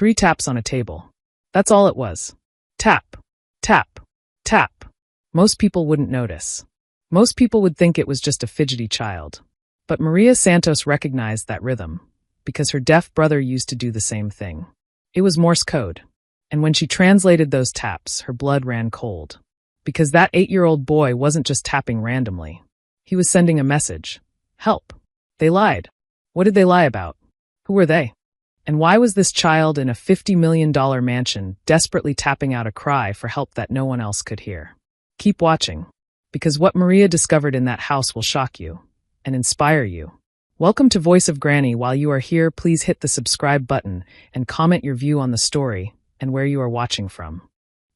3 taps on a table. That's all it was. Tap, tap, tap. Most people wouldn't notice. Most people would think it was just a fidgety child. But Maria Santos recognized that rhythm, because her deaf brother used to do the same thing. It was Morse code. And when she translated those taps, her blood ran cold. Because that 8-year-old boy wasn't just tapping randomly. He was sending a message. Help. They lied. What did they lie about? Who were they? And why was this child in a $50 million mansion desperately tapping out a cry for help that no one else could hear? Keep watching, because what Maria discovered in that house will shock you and inspire you. Welcome to Voice of Granny. While you are here, please hit the subscribe button and comment your view on the story and where you are watching from.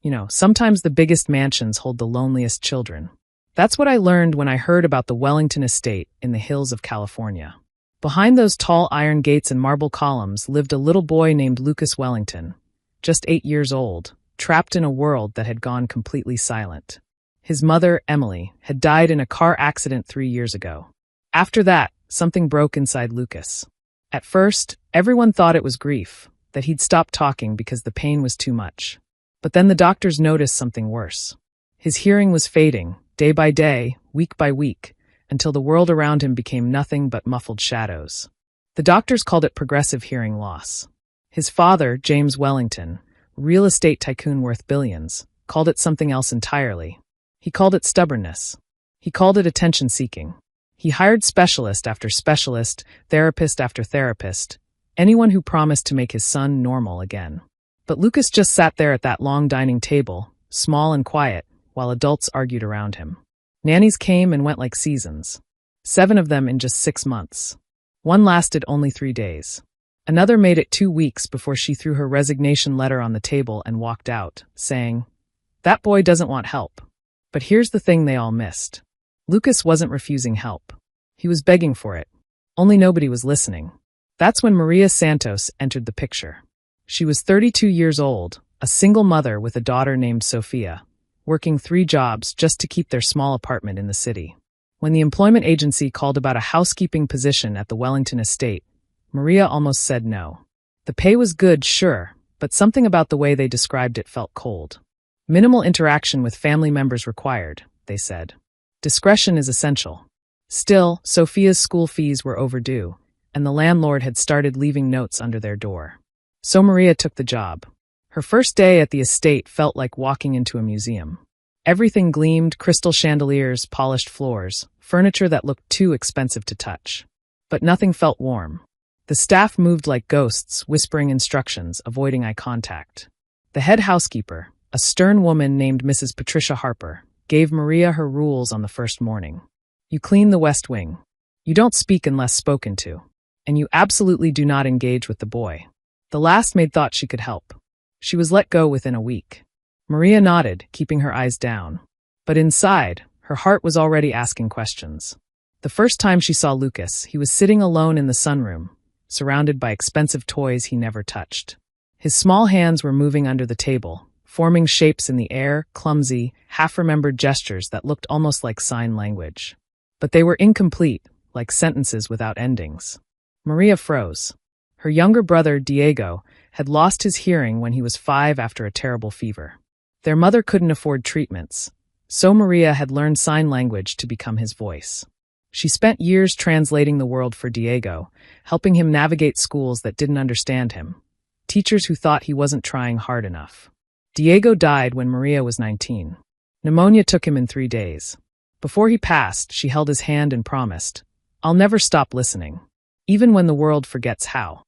You know, sometimes the biggest mansions hold the loneliest children. That's what I learned when I heard about the Wellington estate in the hills of California. Behind those tall iron gates and marble columns lived a little boy named Lucas Wellington, just 8 years old, trapped in a world that had gone completely silent. His mother, Emily, had died in a car accident 3 years ago. After that, something broke inside Lucas. At first, everyone thought it was grief, that he'd stopped talking because the pain was too much. But then the doctors noticed something worse. His hearing was fading, day by day, week by week, until the world around him became nothing but muffled shadows. The doctors called it progressive hearing loss. His father, James Wellington, real estate tycoon worth billions, called it something else entirely. He called it stubbornness. He called it attention-seeking. He hired specialist after specialist, therapist after therapist, anyone who promised to make his son normal again. But Lucas just sat there at that long dining table, small and quiet, while adults argued around him. Nannies came and went like seasons. 7 of them in just 6 months. One lasted only 3 days. Another made it 2 weeks before she threw her resignation letter on the table and walked out, saying, "That boy doesn't want help." But here's the thing they all missed. Lucas wasn't refusing help. He was begging for it. Only nobody was listening. That's when Maria Santos entered the picture. She was 32 years old, a single mother with a daughter named Sophia, working 3 jobs just to keep their small apartment in the city. When the employment agency called about a housekeeping position at the Wellington estate, Maria almost said no. The pay was good, sure, but something about the way they described it felt cold. Minimal interaction with family members required, they said. Discretion is essential. Still, Sophia's school fees were overdue, and the landlord had started leaving notes under their door. So Maria took the job. Her first day at the estate felt like walking into a museum. Everything gleamed, crystal chandeliers, polished floors, furniture that looked too expensive to touch. But nothing felt warm. The staff moved like ghosts, whispering instructions, avoiding eye contact. The head housekeeper, a stern woman named Mrs. Patricia Harper, gave Maria her rules on the first morning. You clean the West Wing. You don't speak unless spoken to. And you absolutely do not engage with the boy. The last maid thought she could help. She was let go within a week. Maria nodded, keeping her eyes down. But inside, her heart was already asking questions. The first time she saw Lucas, he was sitting alone in the sunroom, surrounded by expensive toys he never touched. His small hands were moving under the table, forming shapes in the air, clumsy, half-remembered gestures that looked almost like sign language. But they were incomplete, like sentences without endings. Maria froze. Her younger brother, Diego, had lost his hearing when he was 5 after a terrible fever. Their mother couldn't afford treatments, so Maria had learned sign language to become his voice. She spent years translating the world for Diego, helping him navigate schools that didn't understand him, teachers who thought he wasn't trying hard enough. Diego died when Maria was 19. Pneumonia took him in 3 days. Before he passed, she held his hand and promised, "I'll never stop listening, even when the world forgets how."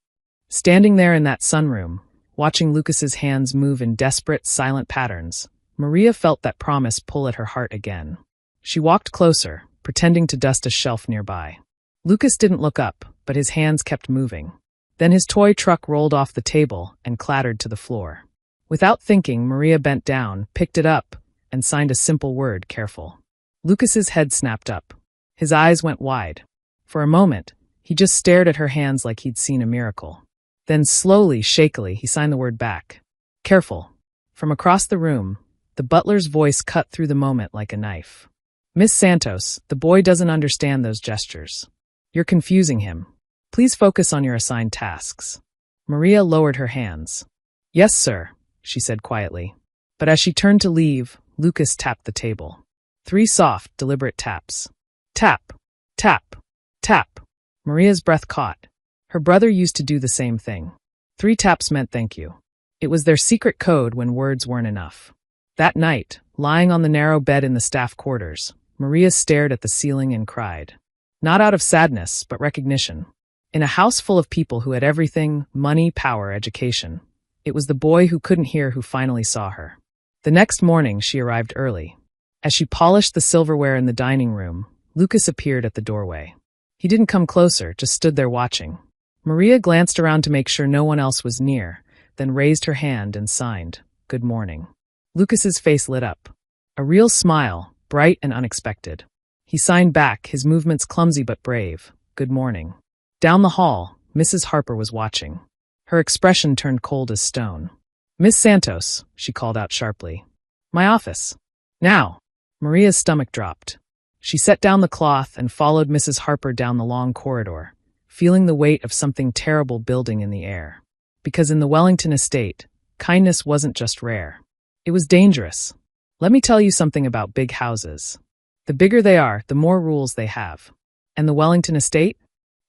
Standing there in that sunroom, watching Lucas's hands move in desperate, silent patterns, Maria felt that promise pull at her heart again. She walked closer, pretending to dust a shelf nearby. Lucas didn't look up, but his hands kept moving. Then his toy truck rolled off the table and clattered to the floor. Without thinking, Maria bent down, picked it up, and signed a simple word, "Careful." Lucas's head snapped up. His eyes went wide. For a moment, he just stared at her hands like he'd seen a miracle. Then slowly, shakily, he signed the word back. "Careful." From across the room, the butler's voice cut through the moment like a knife. "Miss Santos, the boy doesn't understand those gestures. You're confusing him. Please focus on your assigned tasks." Maria lowered her hands. Yes, sir, she said quietly. But as she turned to leave, Lucas tapped the table. 3 soft, deliberate taps. Tap, tap, tap. Maria's breath caught. Her brother used to do the same thing. 3 taps meant thank you. It was their secret code when words weren't enough. That night, lying on the narrow bed in the staff quarters, Maria stared at the ceiling and cried. Not out of sadness, but recognition. In a house full of people who had everything, money, power, education, it was the boy who couldn't hear who finally saw her. The next morning, she arrived early. As she polished the silverware in the dining room, Lucas appeared at the doorway. He didn't come closer, just stood there watching. Maria glanced around to make sure no one else was near, then raised her hand and signed, "Good morning." Lucas's face lit up. A real smile, bright and unexpected. He signed back, his movements clumsy but brave, "Good morning." Down the hall, Mrs. Harper was watching. Her expression turned cold as stone. "Miss Santos," she called out sharply. "My office. Now." Maria's stomach dropped. She set down the cloth and followed Mrs. Harper down the long corridor, feeling the weight of something terrible building in the air. Because in the Wellington estate, kindness wasn't just rare. It was dangerous. Let me tell you something about big houses. The bigger they are, the more rules they have. And the Wellington estate?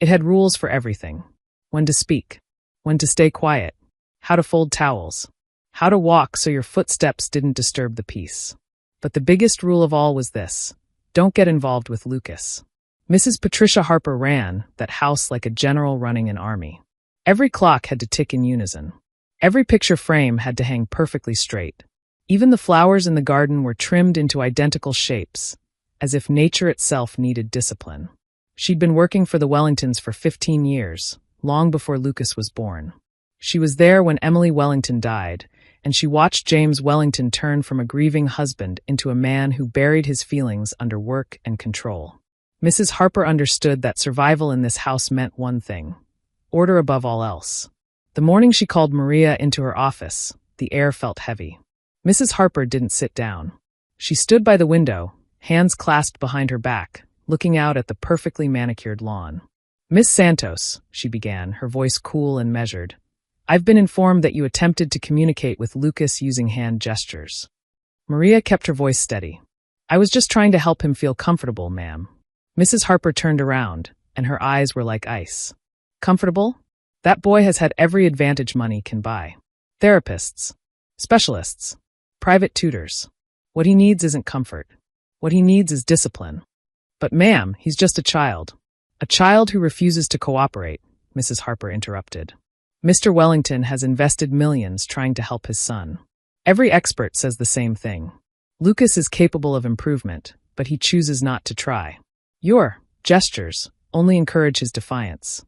It had rules for everything. When to speak. When to stay quiet. How to fold towels. How to walk so your footsteps didn't disturb the peace. But the biggest rule of all was this: don't get involved with Lucas. Mrs. Patricia Harper ran that house like a general running an army. Every clock had to tick in unison. Every picture frame had to hang perfectly straight. Even the flowers in the garden were trimmed into identical shapes, as if nature itself needed discipline. She'd been working for the Wellingtons for 15 years, long before Lucas was born. She was there when Emily Wellington died, and she watched James Wellington turn from a grieving husband into a man who buried his feelings under work and control. Mrs. Harper understood that survival in this house meant one thing: order above all else. The morning she called Maria into her office, the air felt heavy. Mrs. Harper didn't sit down. She stood by the window, hands clasped behind her back, looking out at the perfectly manicured lawn. "Miss Santos," she began, her voice cool and measured, "I've been informed that you attempted to communicate with Lucas using hand gestures." Maria kept her voice steady. "I was just trying to help him feel comfortable, ma'am." Mrs. Harper turned around, and her eyes were like ice. "Comfortable? That boy has had every advantage money can buy. Therapists, specialists, private tutors. What he needs isn't comfort. What he needs is discipline." "But ma'am, he's just a child." "A child who refuses to cooperate," Mrs. Harper interrupted. "Mr. Wellington has invested millions trying to help his son. Every expert says the same thing. Lucas is capable of improvement, but he chooses not to try. Your gestures only encourage his defiance."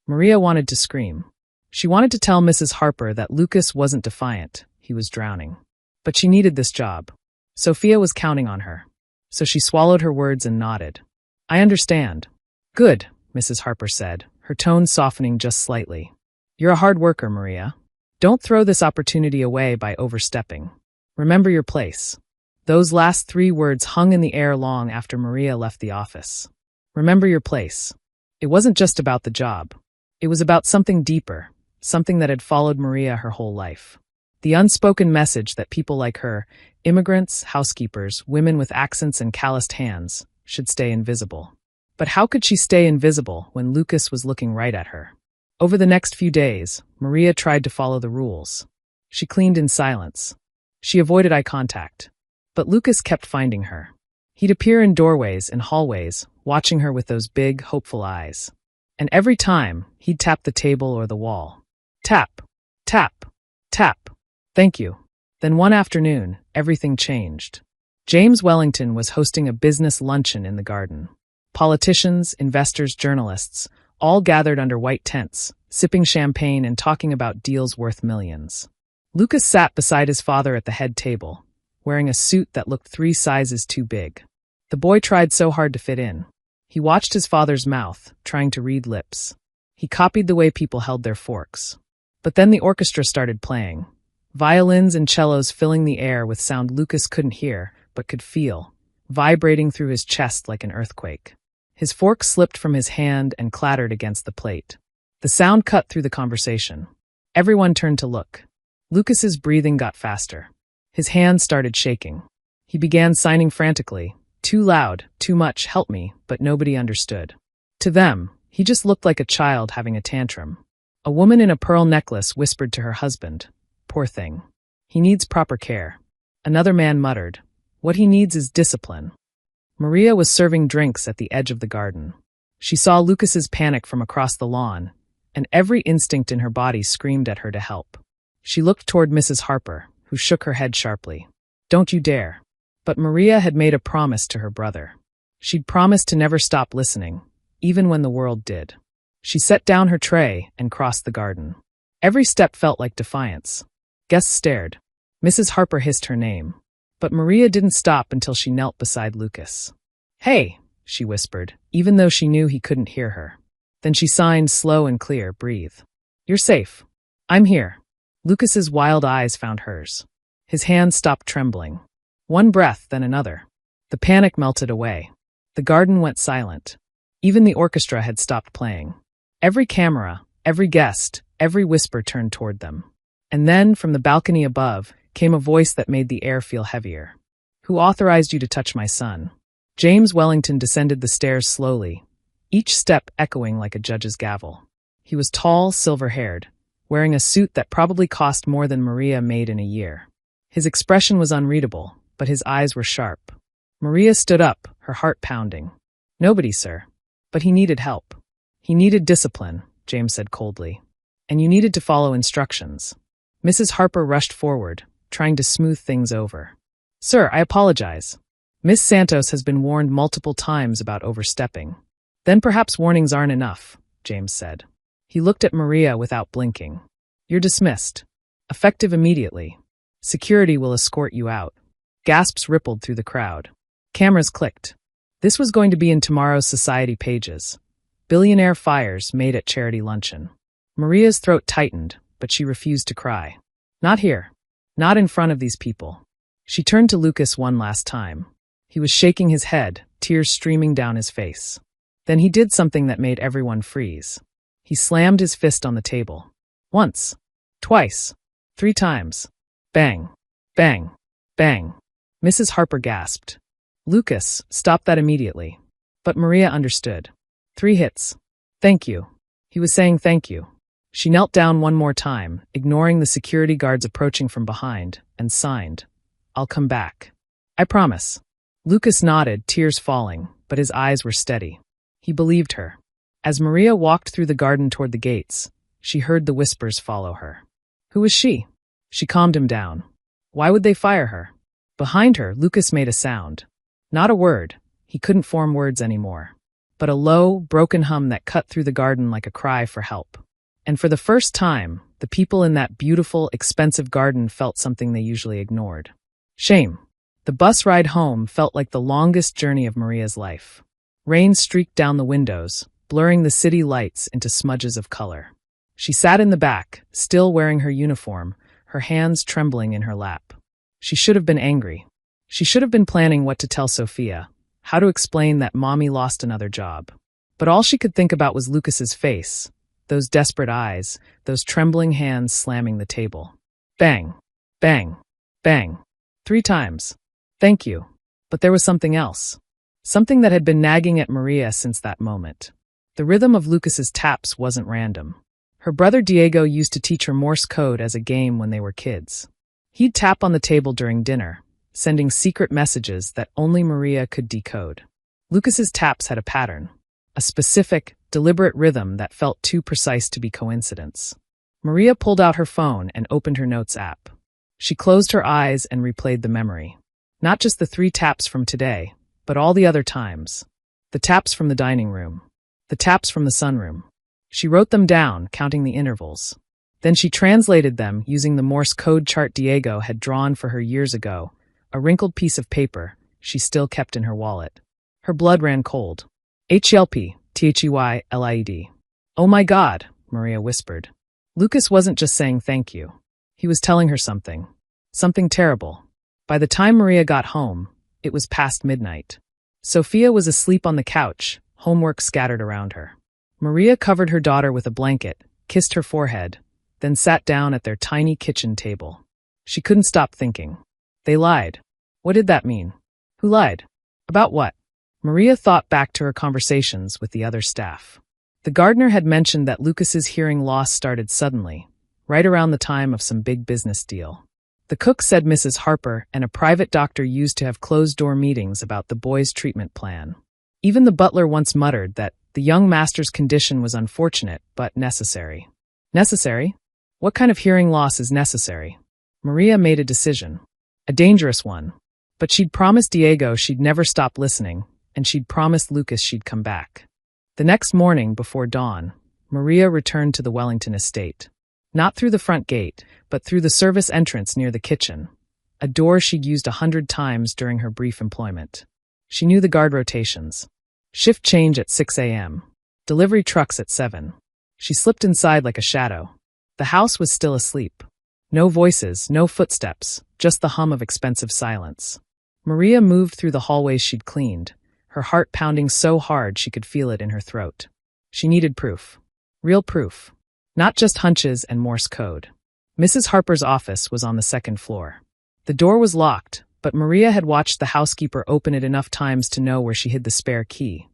Maria wanted to scream. She wanted to tell Mrs. Harper that Lucas wasn't defiant, he was drowning. But she needed this job. Sophia was counting on her. So she swallowed her words and nodded. "I understand." "Good," Mrs. Harper said, her tone softening just slightly. "You're a hard worker, Maria. Don't throw this opportunity away by overstepping. Remember your place." Those last 3 words hung in the air long after Maria left the office. Remember your place. It wasn't just about the job. It was about something deeper, something that had followed Maria her whole life. The unspoken message that people like her, immigrants, housekeepers, women with accents and calloused hands, should stay invisible. But how could she stay invisible when Lucas was looking right at her? Over the next few days, Maria tried to follow the rules. She cleaned in silence. She avoided eye contact. But Lucas kept finding her. He'd appear in doorways and hallways, watching her with those big, hopeful eyes. And every time, he'd tap the table or the wall. Tap, tap, tap. "Thank you." Then one afternoon, everything changed. James Wellington was hosting a business luncheon in the garden. Politicians, investors, journalists, all gathered under white tents, sipping champagne and talking about deals worth millions. Lucas sat beside his father at the head table, wearing a suit that looked 3 sizes too big. The boy tried so hard to fit in. He watched his father's mouth, trying to read lips. He copied the way people held their forks. But then the orchestra started playing. Violins and cellos filling the air with sound Lucas couldn't hear, but could feel, vibrating through his chest like an earthquake. His fork slipped from his hand and clattered against the plate. The sound cut through the conversation. Everyone turned to look. Lucas's breathing got faster. His hands started shaking. He began signing frantically. Too loud, too much, help me, but nobody understood. To them, he just looked like a child having a tantrum. A woman in a pearl necklace whispered to her husband, "Poor thing. He needs proper care." Another man muttered, "What he needs is discipline." Maria was serving drinks at the edge of the garden. She saw Lucas's panic from across the lawn, and every instinct in her body screamed at her to help. She looked toward Mrs. Harper, who shook her head sharply. "Don't you dare." But Maria had made a promise to her brother. She'd promised to never stop listening, even when the world did. She set down her tray and crossed the garden. Every step felt like defiance. Guests stared. Mrs. Harper hissed her name. But Maria didn't stop until she knelt beside Lucas. "Hey," she whispered, even though she knew he couldn't hear her. Then she signed slow and clear, "Breathe. You're safe. I'm here." Lucas's wild eyes found hers. His hands stopped trembling. One breath, then another. The panic melted away. The garden went silent. Even the orchestra had stopped playing. Every camera, every guest, every whisper turned toward them. And then, from the balcony above, came a voice that made the air feel heavier. "Who authorized you to touch my son?" James Wellington descended the stairs slowly, each step echoing like a judge's gavel. He was tall, silver-haired, wearing a suit that probably cost more than Maria made in a year. His expression was unreadable, but his eyes were sharp. Maria stood up, her heart pounding. "Nobody, sir. But he needed help. He needed discipline," James said coldly. "And you needed to follow instructions." Mrs. Harper rushed forward, trying to smooth things over. "Sir, I apologize. Miss Santos has been warned multiple times about overstepping." "Then perhaps warnings aren't enough," James said. He looked at Maria without blinking. "You're dismissed. Effective immediately. Security will escort you out." Gasps rippled through the crowd. Cameras clicked. This was going to be in tomorrow's society pages. Billionaire fires Maid at charity luncheon. Maria's throat tightened, but she refused to cry. Not here. Not in front of these people. She turned to Lucas one last time. He was shaking his head, tears streaming down his face. Then he did something that made everyone freeze. He slammed his fist on the table. Once. Twice. 3 times. Bang. Bang. Bang. Mrs. Harper gasped. "Lucas, stop that immediately." But Maria understood. 3 hits. "Thank you." He was saying thank you. She knelt down one more time, ignoring the security guards approaching from behind, and signed, "I'll come back. I promise." Lucas nodded, tears falling, but his eyes were steady. He believed her. As Maria walked through the garden toward the gates, she heard the whispers follow her. Who was she? She calmed him down. Why would they fire her? Behind her, Lucas made a sound. Not a word. He couldn't form words anymore. But a low, broken hum that cut through the garden like a cry for help. And for the first time, the people in that beautiful, expensive garden felt something they usually ignored. Shame. The bus ride home felt like the longest journey of Maria's life. Rain streaked down the windows, blurring the city lights into smudges of color. She sat in the back, still wearing her uniform, her hands trembling in her lap. She should have been angry. She should have been planning what to tell Sophia, how to explain that mommy lost another job. But all she could think about was Lucas's face, those desperate eyes, those trembling hands slamming the table. Bang, bang, bang. 3 times. Thank you. But there was something else. Something that had been nagging at Maria since that moment. The rhythm of Lucas's taps wasn't random. Her brother Diego used to teach her Morse code as a game when they were kids. He'd tap on the table during dinner, sending secret messages that only Maria could decode. Lucas's taps had a pattern, a specific, deliberate rhythm that felt too precise to be coincidence. Maria pulled out her phone and opened her notes app. She closed her eyes and replayed the memory. Not just the 3 taps from today, but all the other times. The taps from the dining room. The taps from the sunroom. She wrote them down, counting the intervals. Then she translated them using the Morse code chart Diego had drawn for her years ago, a wrinkled piece of paper she still kept in her wallet. Her blood ran cold. HLP, THEYLIED. "Oh my God," Maria whispered. Lucas wasn't just saying thank you. He was telling her something. Something terrible. By the time Maria got home, it was past midnight. Sophia was asleep on the couch, homework scattered around her. Maria covered her daughter with a blanket, kissed her forehead, then sat down at their tiny kitchen table. She couldn't stop thinking. They lied. What did that mean? Who lied? About what? Maria thought back to her conversations with the other staff. The gardener had mentioned that Lucas's hearing loss started suddenly, right around the time of some big business deal. The cook said Mrs. Harper and a private doctor used to have closed-door meetings about the boy's treatment plan. Even the butler once muttered that the young master's condition was unfortunate but necessary. Necessary? What kind of hearing loss is necessary? Maria made a decision. A dangerous one. But she'd promised Diego she'd never stop listening, and she'd promised Lucas she'd come back. The next morning, before dawn, Maria returned to the Wellington estate. Not through the front gate, but through the service entrance near the kitchen, a door she'd used 100 times during her brief employment. She knew the guard rotations. Shift change at 6 a.m. Delivery trucks at 7. She slipped inside like a shadow. The house was still asleep. No voices, no footsteps, just the hum of expensive silence. Maria moved through the hallways she'd cleaned, her heart pounding so hard she could feel it in her throat. She needed proof. Real proof. Not just hunches and Morse code. Mrs. Harper's office was on the second floor. The door was locked, but Maria had watched the housekeeper open it enough times to know where she hid the spare key.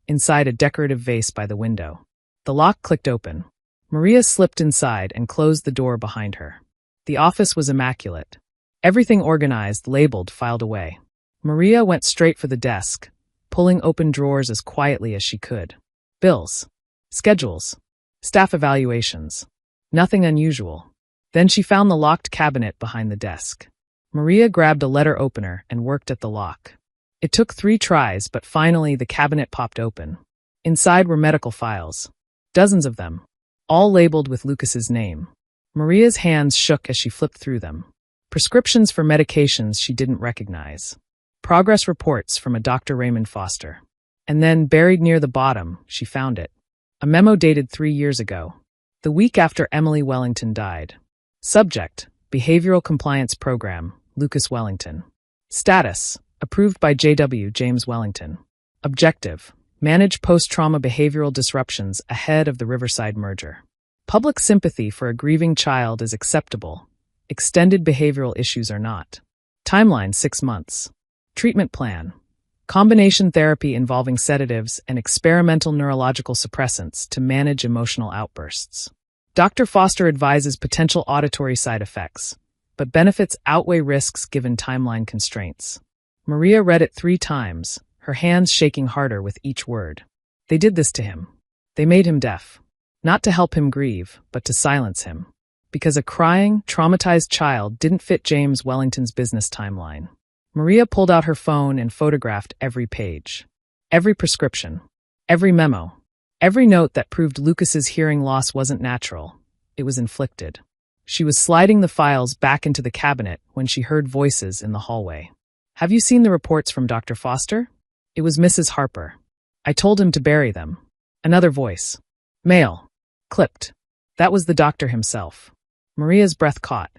Inside a decorative vase by the window. The lock clicked open. Maria slipped inside and closed the door behind her. The office was immaculate. Everything organized, labeled, filed away. Maria went straight for the desk, pulling open drawers as quietly as she could. Bills. Schedules. Staff evaluations. Nothing unusual. Then she found the locked cabinet behind the desk. Maria grabbed a letter opener and worked at the lock. It took 3 tries, but finally the cabinet popped open. Inside were medical files. Dozens of them. All labeled with Lucas's name. Maria's hands shook as she flipped through them. Prescriptions for medications she didn't recognize. Progress reports from a Dr. Raymond Foster. And then, buried near the bottom, she found it. A memo dated 3 years ago. The week after Emily Wellington died. Subject: Behavioral Compliance Program, Lucas Wellington. Status: Approved by J.W. James Wellington. Objective: Manage post-trauma behavioral disruptions ahead of the Riverside merger. Public sympathy for a grieving child is acceptable. Extended behavioral issues are not. Timeline: 6 months. Treatment plan: Combination therapy involving sedatives and experimental neurological suppressants to manage emotional outbursts. Dr. Foster advises potential auditory side effects, but benefits outweigh risks given timeline constraints. Maria read it 3 times, her hands shaking harder with each word. They did this to him. They made him deaf. Not to help him grieve, but to silence him. Because a crying, traumatized child didn't fit James Wellington's business timeline. Maria pulled out her phone and photographed every page. Every prescription. Every memo. Every note that proved Lucas's hearing loss wasn't natural. It was inflicted. She was sliding the files back into the cabinet when she heard voices in the hallway. Have you seen the reports from Dr. Foster? It was Mrs. Harper. I told him to bury them. Another voice. Male. Clipped. That was the doctor himself. Maria's breath caught.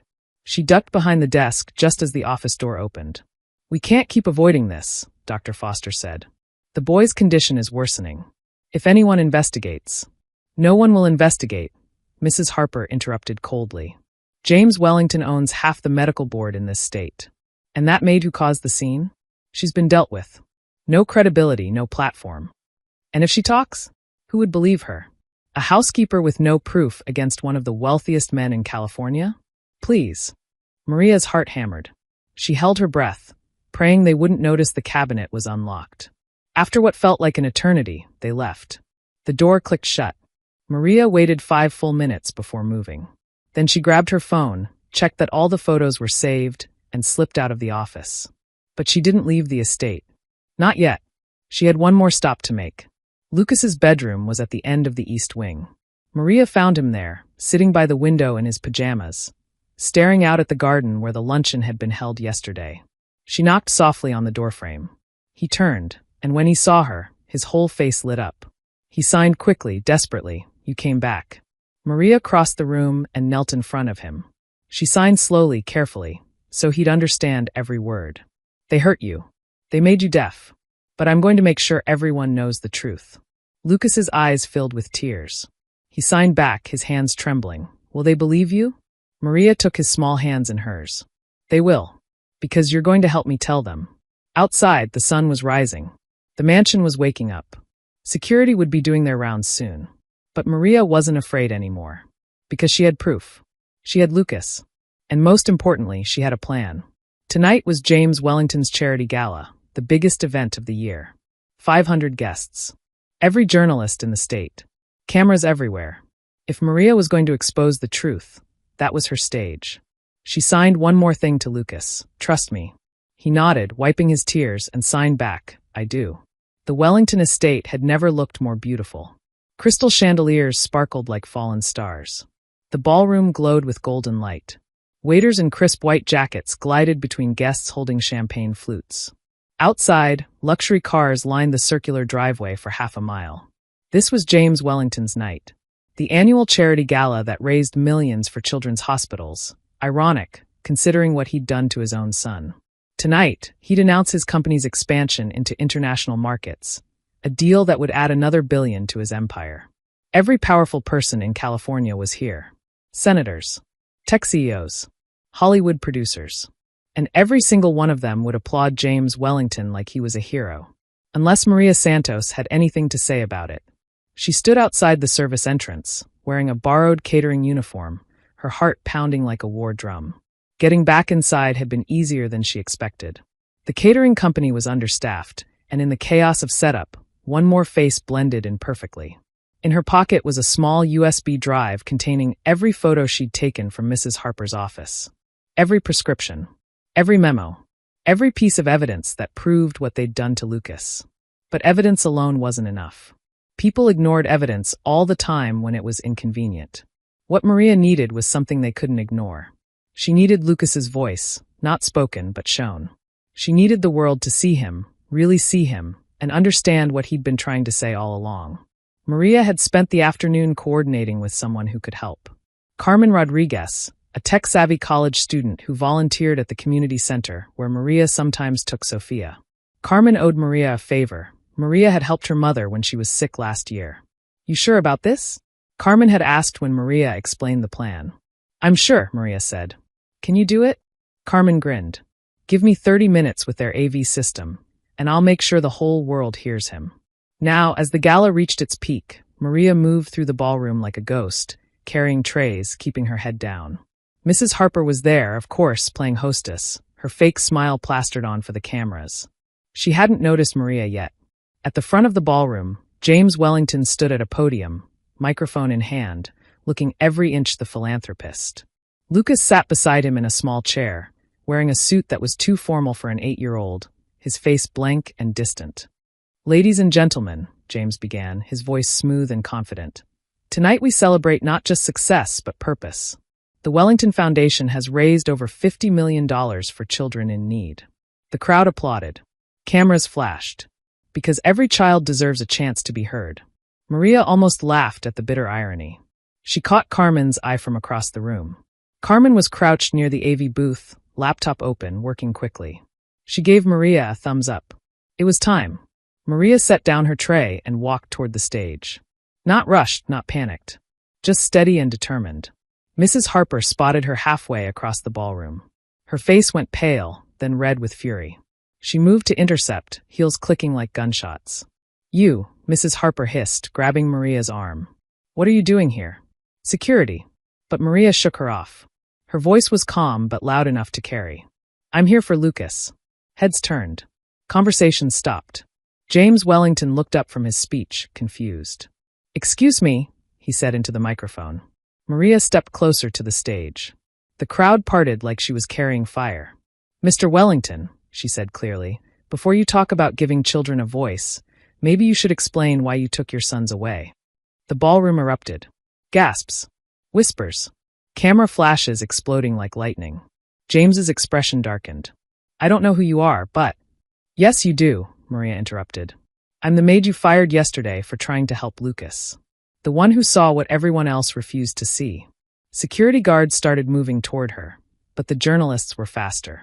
She ducked behind the desk just as the office door opened. We can't keep avoiding this, Dr. Foster said. The boy's condition is worsening. If anyone investigates. No one will investigate, Mrs. Harper interrupted coldly. James Wellington owns half the medical board in this state. And that maid who caused the scene? She's been dealt with. No credibility, no platform. And if she talks, who would believe her? A housekeeper with no proof against one of the wealthiest men in California? Please. Maria's heart hammered. She held her breath, praying they wouldn't notice the cabinet was unlocked. After what felt like an eternity, they left. The door clicked shut. Maria waited 5 full minutes before moving. Then she grabbed her phone, checked that all the photos were saved, and slipped out of the office. But she didn't leave the estate. Not yet. She had one more stop to make. Lucas's bedroom was at the end of the east wing. Maria found him there, sitting by the window in his pajamas, staring out at the garden where the luncheon had been held yesterday. She knocked softly on the doorframe. He turned, and when he saw her, his whole face lit up. He signed quickly, desperately, "You came back." Maria crossed the room and knelt in front of him. She signed slowly, carefully, so he'd understand every word. "They hurt you. They made you deaf. But I'm going to make sure everyone knows the truth." Lucas's eyes filled with tears. He signed back, his hands trembling, Will they believe you? Maria took his small hands in hers. They will. Because you're going to help me tell them. Outside, the sun was rising. The mansion was waking up. Security would be doing their rounds soon. But Maria wasn't afraid anymore. Because she had proof. She had Lucas. And most importantly, she had a plan. Tonight was James Wellington's charity gala, the biggest event of the year. 500 guests. Every journalist in the state. Cameras everywhere. If Maria was going to expose the truth, that was her stage. She signed one more thing to Lucas. Trust me. He nodded, wiping his tears, and signed back, I do. The Wellington estate had never looked more beautiful. Crystal chandeliers sparkled like fallen stars. The ballroom glowed with golden light. Waiters in crisp white jackets glided between guests holding champagne flutes. Outside, luxury cars lined the circular driveway for half a mile. This was James Wellington's night. The annual charity gala that raised millions for children's hospitals. Ironic, considering what he'd done to his own son. Tonight, he'd announce his company's expansion into international markets, a deal that would add another billion to his empire. Every powerful person in California was here. Senators, tech CEOs, Hollywood producers. And every single one of them would applaud James Wellington like he was a hero. Unless Maria Santos had anything to say about it. She stood outside the service entrance, wearing a borrowed catering uniform, her heart pounding like a war drum. Getting back inside had been easier than she expected. The catering company was understaffed, and in the chaos of setup, one more face blended in perfectly. In her pocket was a small USB drive containing every photo she'd taken from Mrs. Harper's office. Every prescription. Every memo. Every piece of evidence that proved what they'd done to Lucas. But evidence alone wasn't enough. People ignored evidence all the time when it was inconvenient. What Maria needed was something they couldn't ignore. She needed Lucas's voice, not spoken but shown. She needed the world to see him, really see him, and understand what he'd been trying to say all along. Maria had spent the afternoon coordinating with someone who could help. Carmen Rodriguez, a tech-savvy college student who volunteered at the community center where Maria sometimes took Sophia. Carmen owed Maria a favor. Maria had helped her mother when she was sick last year. You sure about this? Carmen had asked when Maria explained the plan. I'm sure, Maria said. Can you do it? Carmen grinned. Give me 30 minutes with their AV system, and I'll make sure the whole world hears him. Now, as the gala reached its peak, Maria moved through the ballroom like a ghost, carrying trays, keeping her head down. Mrs. Harper was there, of course, playing hostess, her fake smile plastered on for the cameras. She hadn't noticed Maria yet. At the front of the ballroom, James Wellington stood at a podium, microphone in hand, looking every inch the philanthropist. Lucas sat beside him in a small chair, wearing a suit that was too formal for an 8-year-old, his face blank and distant. Ladies and gentlemen, James began, his voice smooth and confident. Tonight we celebrate not just success, but purpose. The Wellington Foundation has raised over $50 million for children in need. The crowd applauded. Cameras flashed. Because every child deserves a chance to be heard. Maria almost laughed at the bitter irony. She caught Carmen's eye from across the room. Carmen was crouched near the AV booth, laptop open, working quickly. She gave Maria a thumbs up. It was time. Maria set down her tray and walked toward the stage. Not rushed, not panicked. Just steady and determined. Mrs. Harper spotted her halfway across the ballroom. Her face went pale, then red with fury. She moved to intercept, heels clicking like gunshots. You, Mrs. Harper hissed, grabbing Maria's arm. What are you doing here? Security. But Maria shook her off. Her voice was calm but loud enough to carry. I'm here for Lucas. Heads turned. Conversation stopped. James Wellington looked up from his speech, confused. Excuse me, he said into the microphone. Maria stepped closer to the stage. The crowd parted like she was carrying fire. Mr. Wellington, she said clearly, before you talk about giving children a voice, maybe you should explain why you took your sons away. The ballroom erupted. Gasps. Whispers. Camera flashes exploding like lightning. James's expression darkened. I don't know who you are, but... Yes, you do, Maria interrupted. I'm the maid you fired yesterday for trying to help Lucas. The one who saw what everyone else refused to see. Security guards started moving toward her, but the journalists were faster.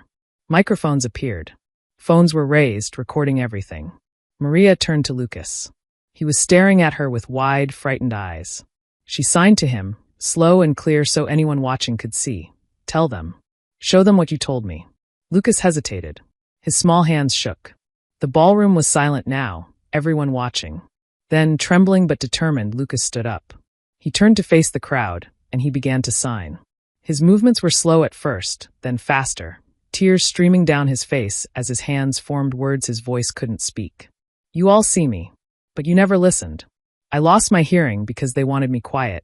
Microphones appeared. Phones were raised, recording everything. Maria turned to Lucas. He was staring at her with wide, frightened eyes. She signed to him, slow and clear so anyone watching could see. Tell them. Show them what you told me. Lucas hesitated. His small hands shook. The ballroom was silent now, everyone watching. Then, trembling but determined, Lucas stood up. He turned to face the crowd, and he began to sign. His movements were slow at first, then faster, tears streaming down his face as his hands formed words his voice couldn't speak. You all see me, but you never listened. I lost my hearing because they wanted me quiet,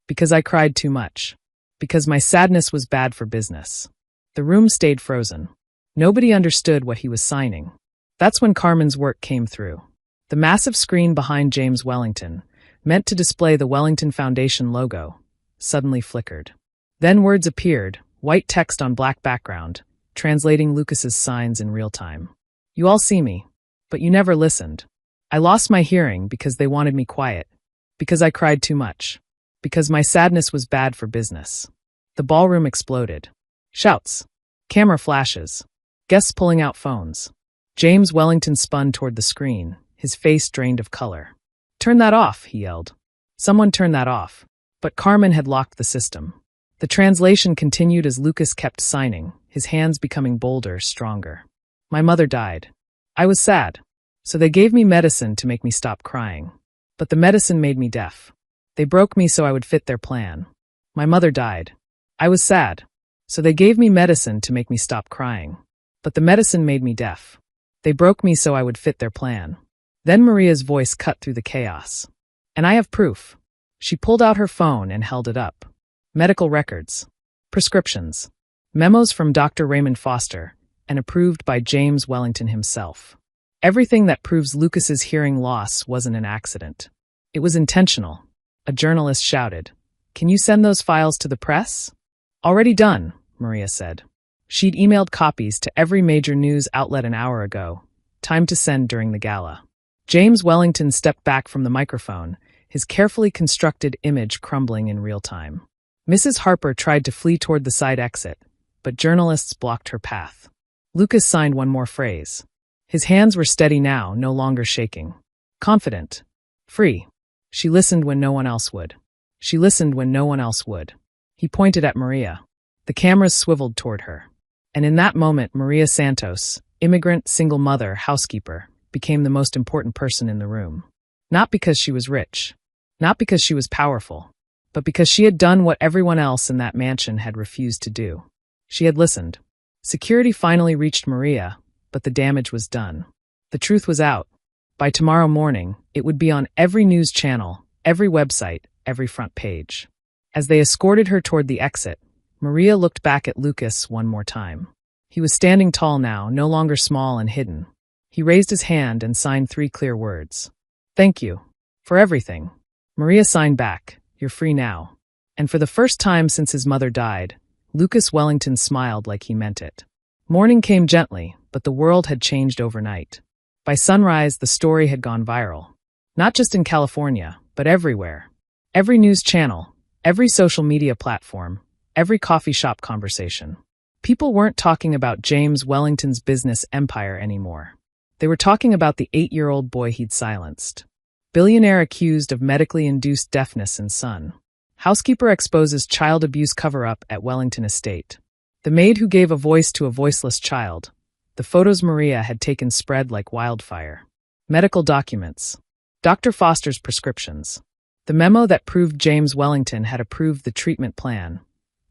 because I cried too much, because my sadness was bad for business. The room stayed frozen. Nobody understood what he was signing. That's when Carmen's work came through. The massive screen behind James Wellington, meant to display the Wellington Foundation logo, suddenly flickered. Then words appeared, white text on black background, translating Lucas's signs in real time. You all see me, but you never listened. I lost my hearing because they wanted me quiet, because I cried too much, because my sadness was bad for business. The ballroom exploded. Shouts. Camera flashes. Guests pulling out phones. James Wellington spun toward the screen, his face drained of color. Turn that off, he yelled. Someone turn that off. But Carmen had locked the system. The translation continued as Lucas kept signing, his hands becoming bolder, stronger. My mother died. I was sad. So they gave me medicine to make me stop crying. But the medicine made me deaf. They broke me so I would fit their plan. My mother died. I was sad. So they gave me medicine to make me stop crying. But the medicine made me deaf. They broke me so I would fit their plan. Then Maria's voice cut through the chaos. And I have proof. She pulled out her phone and held it up. Medical records. Prescriptions. Memos from Dr. Raymond Foster, and approved by James Wellington himself. Everything that proves Lucas's hearing loss wasn't an accident. It was intentional. A journalist shouted, "Can you send those files to the press?" Already done, Maria said. She'd emailed copies to every major news outlet an hour ago. Time to send during the gala. James Wellington stepped back from the microphone, his carefully constructed image crumbling in real time. Mrs. Harper tried to flee toward the side exit, but journalists blocked her path. Lucas signed one more phrase. His hands were steady now, no longer shaking. Confident. Free. She listened when no one else would. She listened when no one else would. He pointed at Maria. The cameras swiveled toward her. And in that moment, Maria Santos, immigrant, single mother, housekeeper, became the most important person in the room. Not because she was rich. Not because she was powerful. But because she had done what everyone else in that mansion had refused to do. She had listened. Security finally reached Maria, but the damage was done. The truth was out. By tomorrow morning, it would be on every news channel, every website, every front page. As they escorted her toward the exit, Maria looked back at Lucas one more time. He was standing tall now, no longer small and hidden. He raised his hand and signed 3 clear words. Thank you. For everything. Maria signed back. You're free now. And for the first time since his mother died, Lucas Wellington smiled like he meant it. Morning came gently, but the world had changed overnight. By sunrise, the story had gone viral. Not just in California, but everywhere. Every news channel, every social media platform, every coffee shop conversation. People weren't talking about James Wellington's business empire anymore. They were talking about the 8-year-old boy he'd silenced. Billionaire accused of medically induced deafness and son. Housekeeper exposes child abuse cover-up at Wellington Estate. The maid who gave a voice to a voiceless child. The photos Maria had taken spread like wildfire. Medical documents. Dr. Foster's prescriptions. The memo that proved James Wellington had approved the treatment plan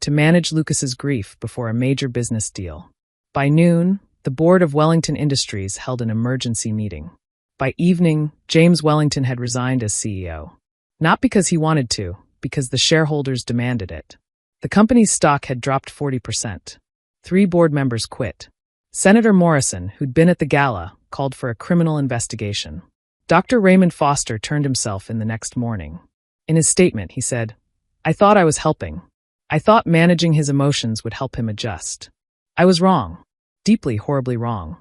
to manage Lucas's grief before a major business deal. By noon, the board of Wellington Industries held an emergency meeting. By evening, James Wellington had resigned as CEO. Not because he wanted to, because the shareholders demanded it. The company's stock had dropped 40%. 3 board members quit. Senator Morrison, who'd been at the gala, called for a criminal investigation. Dr. Raymond Foster turned himself in the next morning. In his statement, he said, "I thought I was helping. I thought managing his emotions would help him adjust. I was wrong. Deeply, horribly wrong."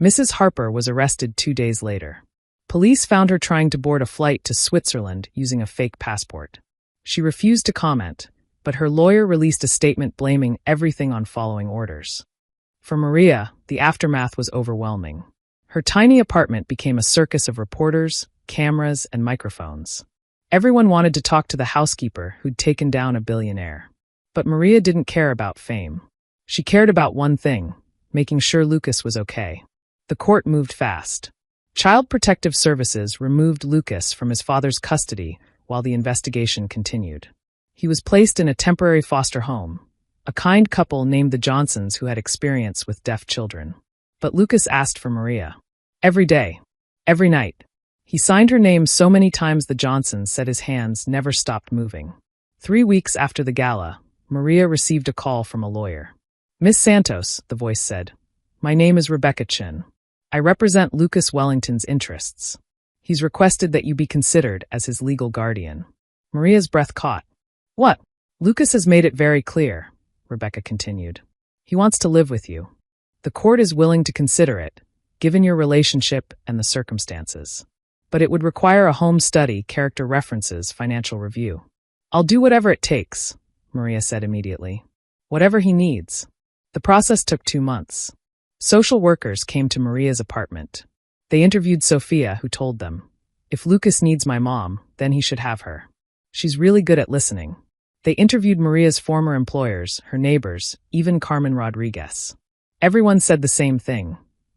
Mrs. Harper was arrested 2 days later. Police found her trying to board a flight to Switzerland using a fake passport. She refused to comment, but her lawyer released a statement blaming everything on following orders. For Maria, the aftermath was overwhelming. Her tiny apartment became a circus of reporters, cameras, and microphones. Everyone wanted to talk to the housekeeper who'd taken down a billionaire. But Maria didn't care about fame. She cared about one thing, making sure Lucas was okay. The court moved fast. Child Protective Services removed Lucas from his father's custody while the investigation continued. He was placed in a temporary foster home, a kind couple named the Johnsons who had experience with deaf children. But Lucas asked for Maria. Every day. Every night. He signed her name so many times the Johnsons said his hands never stopped moving. 3 weeks after the gala, Maria received a call from a lawyer. "Miss Santos," the voice said. "My name is Rebecca Chin. I represent Lucas Wellington's interests. He's requested that you be considered as his legal guardian." Maria's breath caught. "What?" "Lucas has made it very clear," Rebecca continued. "He wants to live with you. The court is willing to consider it, given your relationship and the circumstances. But it would require a home study, character references, financial review." "I'll do whatever it takes," Maria said immediately. "Whatever he needs." The process took 2 months. Social workers came to Maria's apartment. They interviewed Sophia, who told them, "If Lucas needs my mom, then he should have her. She's really good at listening." They interviewed Maria's former employers, her neighbors, even Carmen Rodriguez. Everyone said the same thing.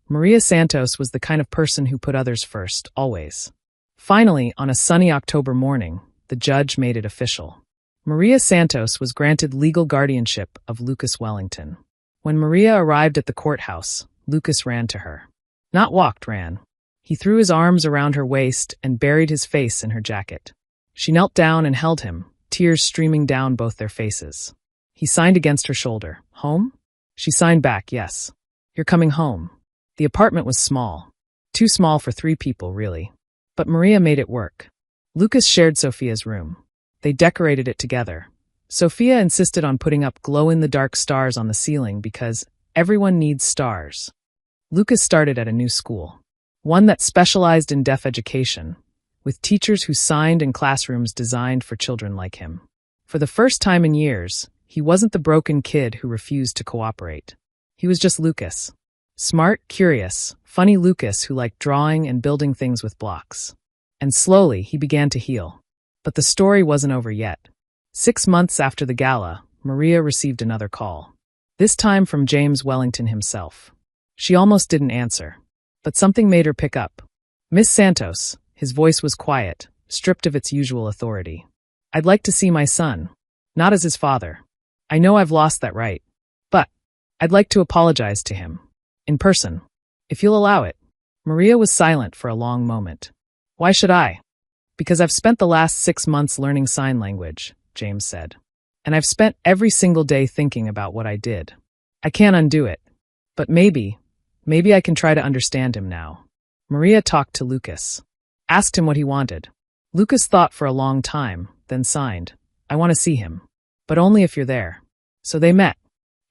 Maria Santos was the kind of person who put others first, always. Finally, on a sunny October morning, the judge made it official. Maria Santos was granted legal guardianship of Lucas Wellington. When Maria arrived at the courthouse, Lucas ran to her. Not walked, ran. He threw his arms around her waist and buried his face in her jacket. She knelt down and held him, tears streaming down both their faces. He signed against her shoulder. "Home?" She signed back, "Yes. You're coming home." The apartment was small. Too small for 3 people, really. But Maria made it work. Lucas shared Sophia's room. They decorated it together. Sophia insisted on putting up glow-in-the-dark stars on the ceiling because everyone needs stars. Lucas started at a new school, one that specialized in deaf education, with teachers who signed and classrooms designed for children like him. For the first time in years, he wasn't the broken kid who refused to cooperate. He was just Lucas. Smart, curious, funny Lucas who liked drawing and building things with blocks. And slowly, he began to heal. But the story wasn't over yet. 6 months after the gala, Maria received another call. This time from James Wellington himself. She almost didn't answer. But something made her pick up. "Miss Santos," his voice was quiet, stripped of its usual authority. "I'd like to see my son. Not as his father. I know I've lost that right. But I'd like to apologize to him. In person. If you'll allow it." Maria was silent for a long moment. "Why should I?" "Because I've spent the last 6 months learning sign language," James said. "And I've spent every single day thinking about what I did. I can't undo it. But maybe I can try to understand him now." Maria talked to Lucas. Asked him what he wanted. Lucas thought for a long time, then signed, "I want to see him. But only if you're there." So they met.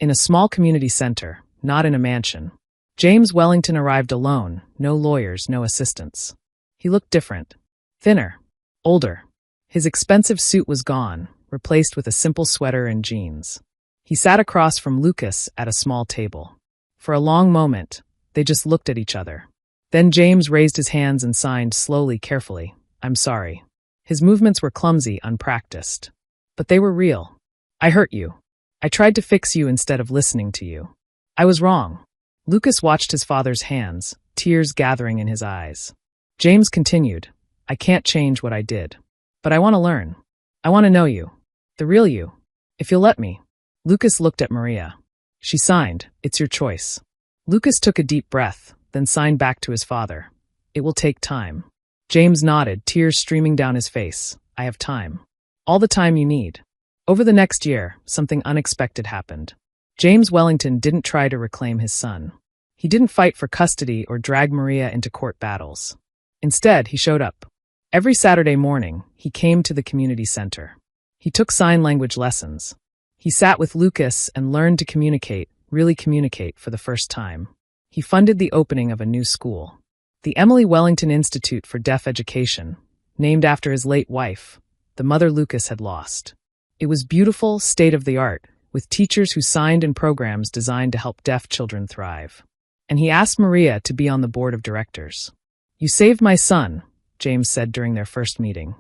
In a small community center, not in a mansion. James Wellington arrived alone, no lawyers, no assistants. He looked different. Thinner. Older. His expensive suit was gone, replaced with a simple sweater and jeans. He sat across from Lucas at a small table. For a long moment, they just looked at each other. Then James raised his hands and signed slowly, carefully, "I'm sorry." His movements were clumsy, unpracticed. But they were real. "I hurt you. I tried to fix you instead of listening to you. I was wrong." Lucas watched his father's hands, tears gathering in his eyes. James continued, "I can't change what I did. But I want to learn. I want to know you. The real you. If you'll let me." Lucas looked at Maria. She signed, "It's your choice." Lucas took a deep breath, then signed back to his father. "It will take time." James nodded, tears streaming down his face. "I have time. All the time you need." Over the next year, something unexpected happened. James Wellington didn't try to reclaim his son. He didn't fight for custody or drag Maria into court battles. Instead, he showed up. Every Saturday morning, he came to the community center. He took sign language lessons. He sat with Lucas and learned to communicate, really communicate, for the first time. He funded the opening of a new school, the Emily Wellington Institute for Deaf Education, named after his late wife, the mother Lucas had lost. It was beautiful, state-of-the-art, with teachers who signed and programs designed to help deaf children thrive. And he asked Maria to be on the board of directors. "You saved my son," James said during their first meeting.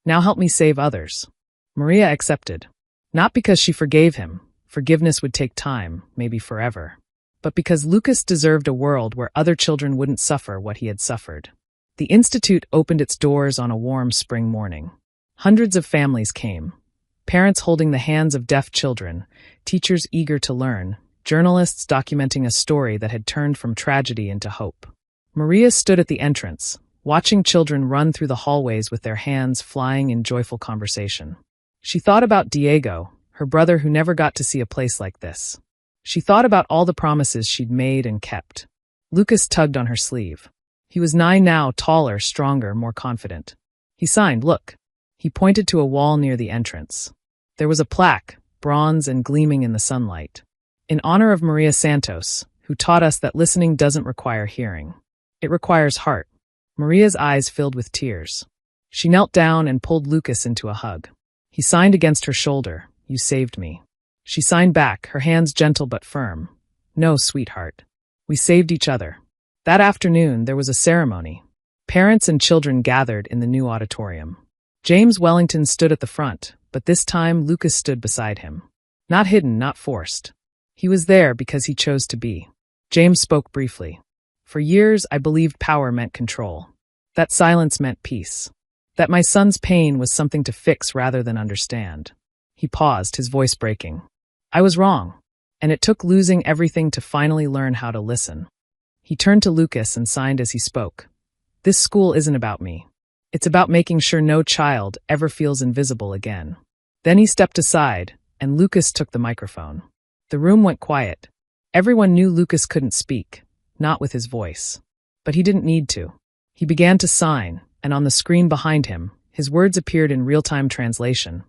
Now help me save others." Maria accepted. Not because she forgave him. Forgiveness would take time, maybe forever. But because Lucas deserved a world where other children wouldn't suffer what he had suffered. The institute opened its doors on a warm spring morning. Hundreds of families came. Parents holding the hands of deaf children, teachers eager to learn, journalists documenting a story that had turned from tragedy into hope. Maria stood at the entrance, watching children run through the hallways with their hands flying in joyful conversation. She thought about Diego, her brother who never got to see a place like this. She thought about all the promises she'd made and kept. Lucas tugged on her sleeve. He was 9 now, taller, stronger, more confident. He signed, "Look." He pointed to a wall near the entrance. There was a plaque, bronze and gleaming in the sunlight. "In honor of Maria Santos, who taught us that listening doesn't require hearing. It requires heart." Maria's eyes filled with tears. She knelt down and pulled Lucas into a hug. He signed against her shoulder, "You saved me." She signed back, her hands gentle but firm. "No, sweetheart. We saved each other." That afternoon, there was a ceremony. Parents and children gathered in the new auditorium. James Wellington stood at the front, but this time Lucas stood beside him. Not hidden, not forced. He was there because he chose to be. James spoke briefly. "For years, I believed power meant control. That silence meant peace. That my son's pain was something to fix rather than understand." He paused, his voice breaking. "I was wrong, and it took losing everything to finally learn how to listen." He turned to Lucas and signed as he spoke. "This school isn't about me. It's about making sure no child ever feels invisible again." Then he stepped aside, and Lucas took the microphone. The room went quiet. Everyone knew Lucas couldn't speak, not with his voice. But he didn't need to. He began to sign, and on the screen behind him, his words appeared in real-time translation,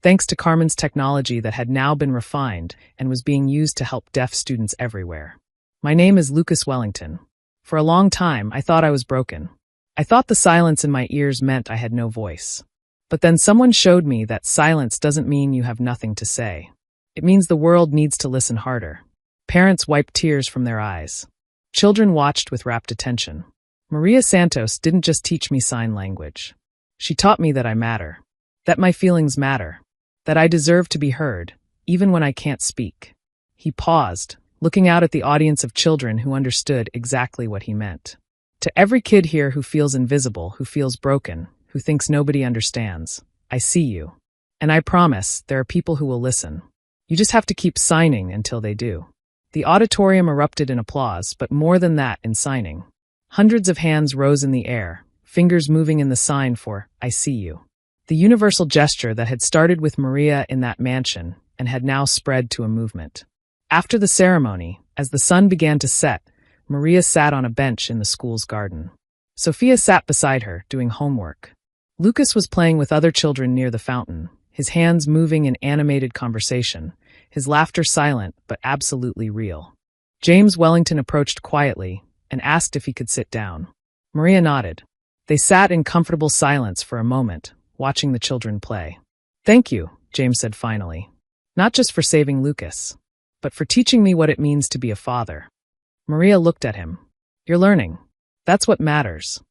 thanks to Carmen's technology that had now been refined and was being used to help deaf students everywhere. "My name is Lucas Wellington. For a long time, I thought I was broken. I thought the silence in my ears meant I had no voice. But then someone showed me that silence doesn't mean you have nothing to say. It means the world needs to listen harder." Parents wiped tears from their eyes. Children watched with rapt attention. Maria Santos didn't just teach me sign language. She taught me that I matter. That my feelings matter. That I deserve to be heard, even when I can't speak. He paused, looking out at the audience of children who understood exactly what he meant. "To every kid here who feels invisible, who feels broken, who thinks nobody understands, I see you. And I promise there are people who will listen. You just have to keep signing until they do." The auditorium erupted in applause, but more than that, in signing. Hundreds of hands rose in the air, fingers moving in the sign for "I see you." The universal gesture that had started with Maria in that mansion and had now spread to a movement. After the ceremony, as the sun began to set, Maria sat on a bench in the school's garden. Sophia sat beside her, doing homework. Lucas was playing with other children near the fountain, his hands moving in animated conversation, his laughter silent but absolutely real. James Wellington approached quietly and asked if he could sit down. Maria nodded. They sat in comfortable silence for a moment, watching the children play. "Thank you," James said finally. "Not just for saving Lucas, but for teaching me what it means to be a father." Maria looked at him. "You're learning. That's what matters."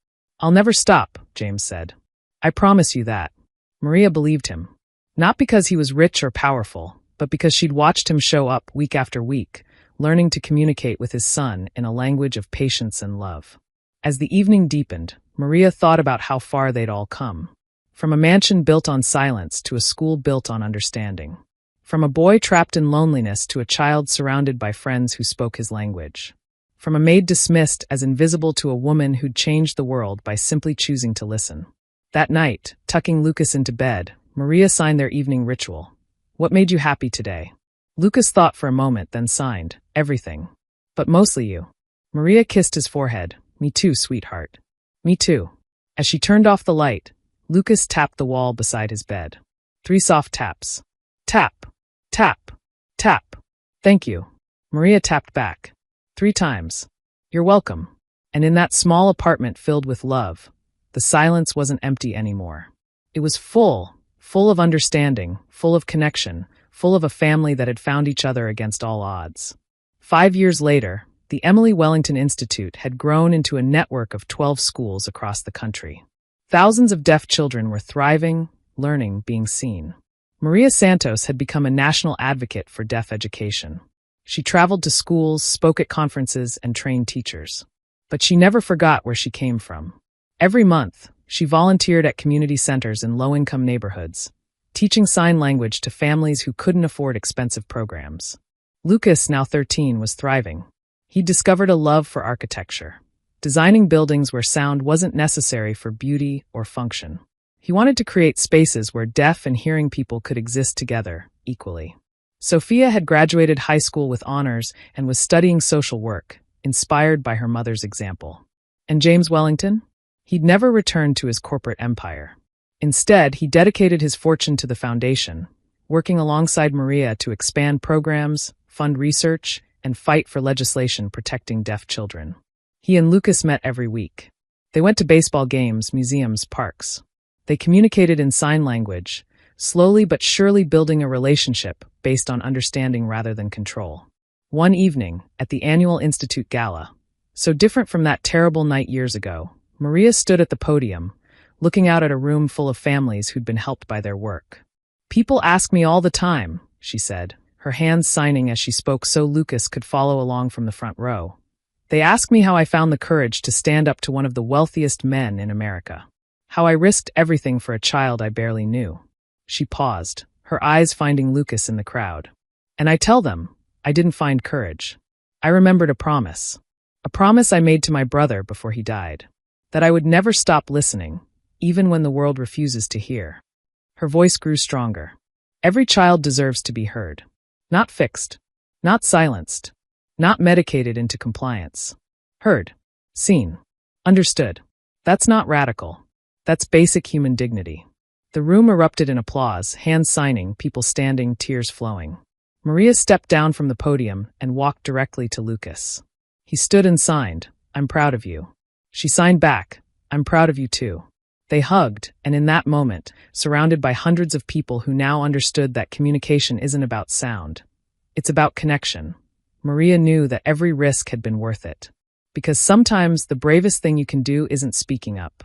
"I'll never stop," James said. "I promise you that." Maria believed him. Not because he was rich or powerful, but because she'd watched him show up week after week, learning to communicate with his son in a language of patience and love. As the evening deepened, Maria thought about how far they'd all come. From a mansion built on silence to a school built on understanding. From a boy trapped in loneliness to a child surrounded by friends who spoke his language. From a maid dismissed as invisible to a woman who'd changed the world by simply choosing to listen. That night, tucking Lucas into bed, Maria signed their evening ritual. "What made you happy today?" Lucas thought for a moment, then signed, "Everything. But mostly you." Maria kissed his forehead. "Me too, sweetheart." "Me too." As she turned off the light, Lucas tapped the wall beside his bed. 3 soft taps. Tap, tap, tap. "Thank you." Maria tapped back. 3 times. "You're welcome." And in that small apartment filled with love, the silence wasn't empty anymore. It was full of understanding, full of connection, full of a family that had found each other against all odds. 5 years later, the Emily Wellington Institute had grown into a network of 12 schools across the country. Thousands of deaf children were thriving, learning, being seen. Maria Santos had become a national advocate for deaf education. She traveled to schools, spoke at conferences, and trained teachers. But she never forgot where she came from. Every month, she volunteered at community centers in low-income neighborhoods, teaching sign language to families who couldn't afford expensive programs. Lucas, now 13, was thriving. He discovered a love for architecture, designing buildings where sound wasn't necessary for beauty or function. He wanted to create spaces where deaf and hearing people could exist together equally. Sophia had graduated high school with honors and was studying social work, inspired by her mother's example. And James Wellington? He'd never returned to his corporate empire. Instead, he dedicated his fortune to the foundation, working alongside Maria to expand programs, fund research, and fight for legislation protecting deaf children. He and Lucas met every week. They went to baseball games, museums, parks. They communicated in sign language, slowly but surely building a relationship based on understanding rather than control. One evening, at the annual Institute Gala, so different from that terrible night years ago, Maria stood at the podium, looking out at a room full of families who'd been helped by their work. "People ask me all the time," she said, her hands signing as she spoke so Lucas could follow along from the front row. "They ask me how I found the courage to stand up to one of the wealthiest men in America. How I risked everything for a child I barely knew." She paused, her eyes finding Lucas in the crowd. "And I tell them, I didn't find courage. I remembered a promise I made to my brother before he died, that I would never stop listening, even when the world refuses to hear." Her voice grew stronger. "Every child deserves to be heard. Not fixed, not silenced, not medicated into compliance. Heard, seen, understood. That's not radical. That's basic human dignity." The room erupted in applause, hands signing, people standing, tears flowing. Maria stepped down from the podium and walked directly to Lucas. He stood and signed, "I'm proud of you." She signed back, "I'm proud of you too." They hugged, and in that moment, surrounded by hundreds of people who now understood that communication isn't about sound. It's about connection. Maria knew that every risk had been worth it. Because sometimes the bravest thing you can do isn't speaking up.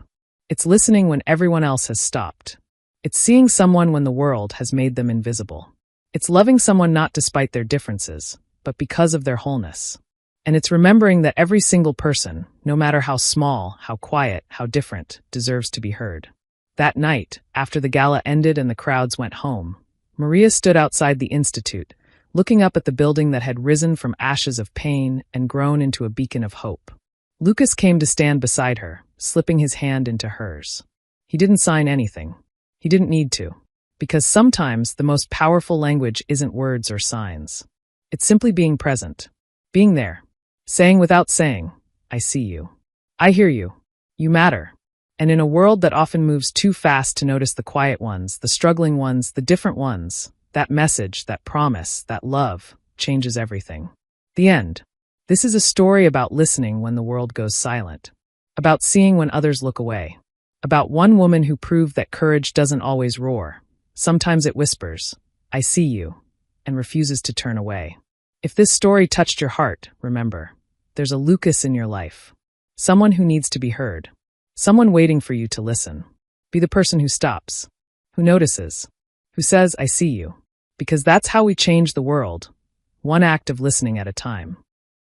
It's listening when everyone else has stopped. It's seeing someone when the world has made them invisible. It's loving someone not despite their differences, but because of their wholeness. And it's remembering that every single person, no matter how small, how quiet, how different, deserves to be heard. That night, after the gala ended and the crowds went home, Maria stood outside the Institute, looking up at the building that had risen from ashes of pain and grown into a beacon of hope. Lucas came to stand beside her, slipping his hand into hers. He didn't sign anything. He didn't need to. Because sometimes the most powerful language isn't words or signs. It's simply being present. Being there. Saying without saying, "I see you. I hear you. You matter." And in a world that often moves too fast to notice the quiet ones, the struggling ones, the different ones, that message, that promise, that love, changes everything. The end. This is a story about listening when the world goes silent. About seeing when others look away. About one woman who proved that courage doesn't always roar. Sometimes it whispers, "I see you," and refuses to turn away. If this story touched your heart, remember, there's a Lucas in your life. Someone who needs to be heard. Someone waiting for you to listen. Be the person who stops, who notices, who says, "I see you." Because that's how we change the world, one act of listening at a time.